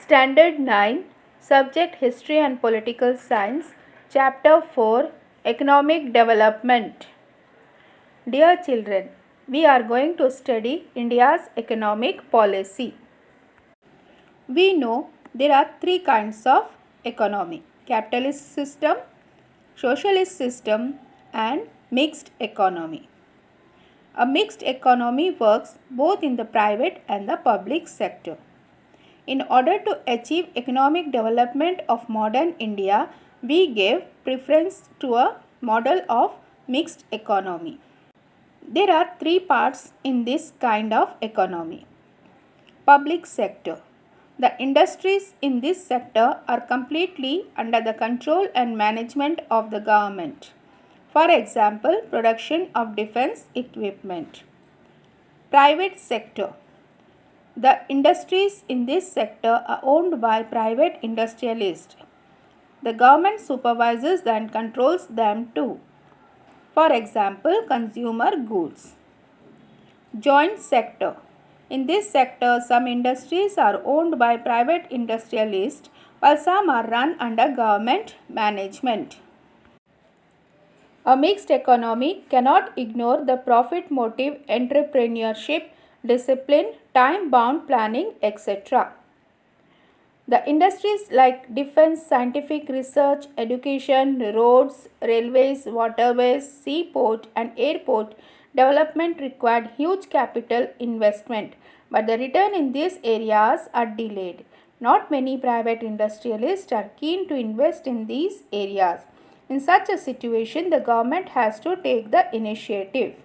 Standard 9, Subject History and Political Science, Chapter 4, Economic Development. Dear children, we are going to study India's economic policy. We know there are three kinds of economy: capitalist system, socialist system, and mixed economy. A mixed economy works both in the private and the public sector. In order to achieve economic development of modern India, we gave preference to a model of mixed economy. There are three parts in this kind of economy. Public sector. The industries in this sector are completely under the control and management of the government. For example, production of defense equipment. Private sector. The industries in this sector are owned by private industrialists. The government supervises and controls them too. For example, consumer goods. Joint sector. In this sector, some industries are owned by private industrialists while some are run under government management. A mixed economy cannot ignore the profit motive, entrepreneurship, discipline, time-bound planning, etc. The industries like defense, scientific research, education, roads, railways, waterways, seaport and airport development required huge capital investment, but the return in these areas are delayed. Not many private industrialists are keen to invest in these areas. In such a situation, the government has to take the initiative.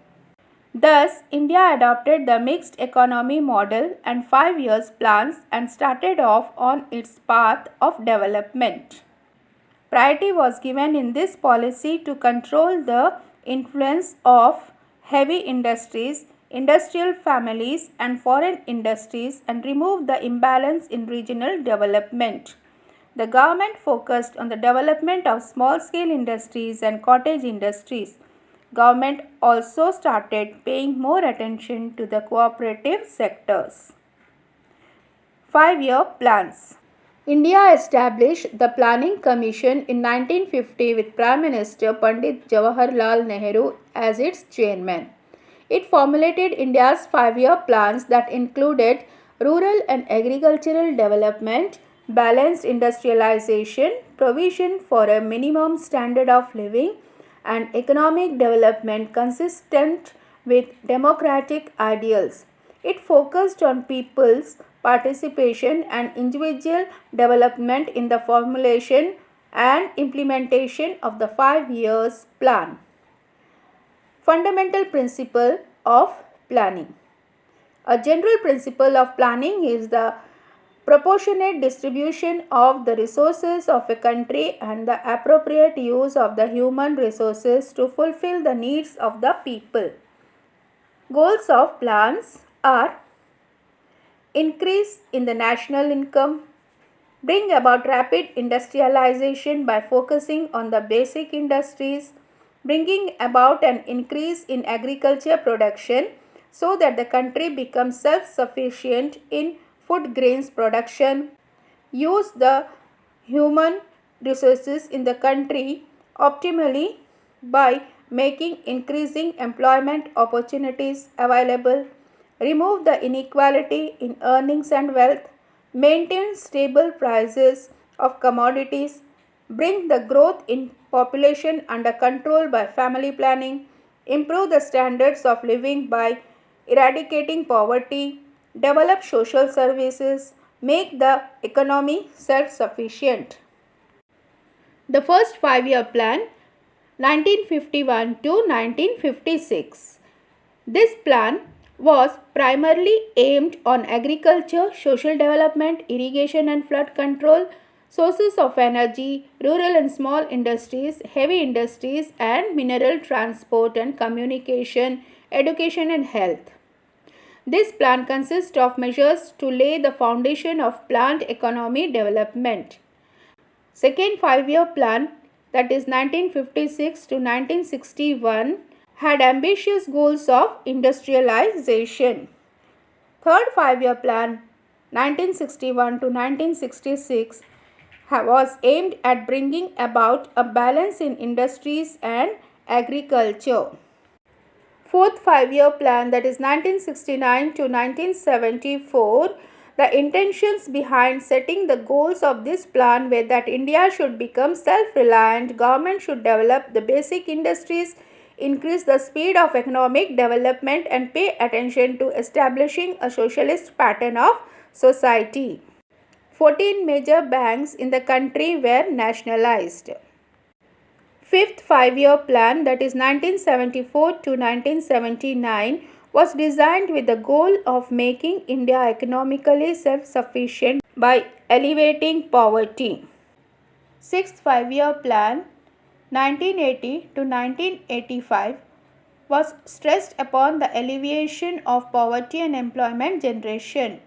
Thus, India adopted the mixed economy model and 5 years plans and started off on its path of development. Priority was given in this policy to control the influence of heavy industries, industrial families and foreign industries and remove the imbalance in regional development. The government focused on the development of small-scale industries and cottage industries. Government also started paying more attention to the cooperative sectors. 5-year plans. India established the Planning Commission in 1950 with Prime Minister Pandit Jawaharlal Nehru as its chairman. It formulated India's 5-year plans that included rural and agricultural development, balanced industrialization, provision for a minimum standard of living, and economic development consistent with democratic ideals. It focused on people's participation and individual development in the formulation and implementation of the 5-year plan. Fundamental principle of planning. A general principle of planning is the proportionate distribution of the resources of a country and the appropriate use of the human resources to fulfill the needs of the people. Goals of plans are increase in the national income, bring about rapid industrialization by focusing on the basic industries, bringing about an increase in agriculture production so that the country becomes self-sufficient in food grains production, use the human resources in the country optimally by making increasing employment opportunities available, remove the inequality in earnings and wealth, maintain stable prices of commodities, bring the growth in population under control by family planning, improve the standards of living by eradicating poverty, develop social services, make the economy self-sufficient. The first 5-year plan 1951 to 1956. This plan was primarily aimed on agriculture, social development, irrigation and flood control, sources of energy, rural and small industries, heavy industries and mineral transport and communication, education and health. This plan consists of measures to lay the foundation of planned economy development. Second 5-year plan, that is 1956 to 1961, had ambitious goals of industrialization. Third 5-year plan 1961 to 1966 was aimed at bringing about a balance in industries and agriculture. Fourth five-year plan, that is 1969 to 1974, the intentions behind setting the goals of this plan were that India should become self-reliant, government should develop the basic industries, increase the speed of economic development and pay attention to establishing a socialist pattern of society. 14 major banks in the country were nationalized. Fifth five-year plan, that is 1974 to 1979, was designed with the goal of making India economically self-sufficient by alleviating poverty. Sixth five-year plan, 1980 to 1985, was stressed upon the alleviation of poverty and employment generation.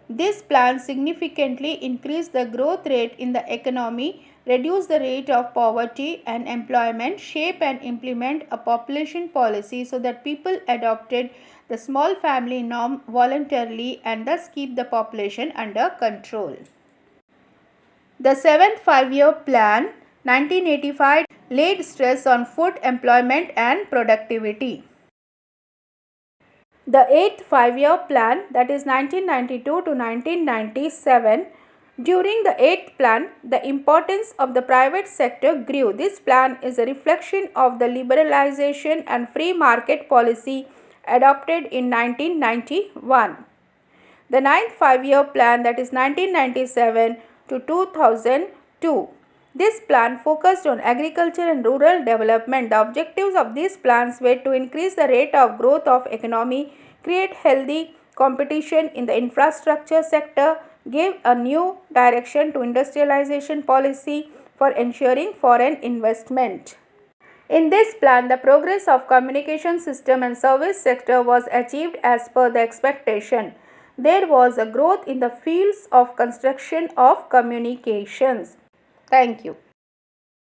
This plan significantly increased the growth rate in the economy, reduce the rate of poverty and employment, shape and implement a population policy so that people adopted the small family norm voluntarily and thus keep the population under control. The seventh five-year plan, 1985, laid stress on food, employment and productivity. The eighth five-year plan, that is 1992 to 1997, during the eighth plan, the importance of the private sector grew. This plan is a reflection of the liberalization and free market policy adopted in 1991. The ninth five-year plan, that is 1997 to 2002. This plan focused on agriculture and rural development. The objectives of these plans were to increase the rate of growth of economy, create healthy competition in the infrastructure sector, give a new direction to industrialization policy for ensuring foreign investment. In this plan, the progress of communication system and service sector was achieved as per the expectation. There was a growth in the fields of construction of communications. Thank you.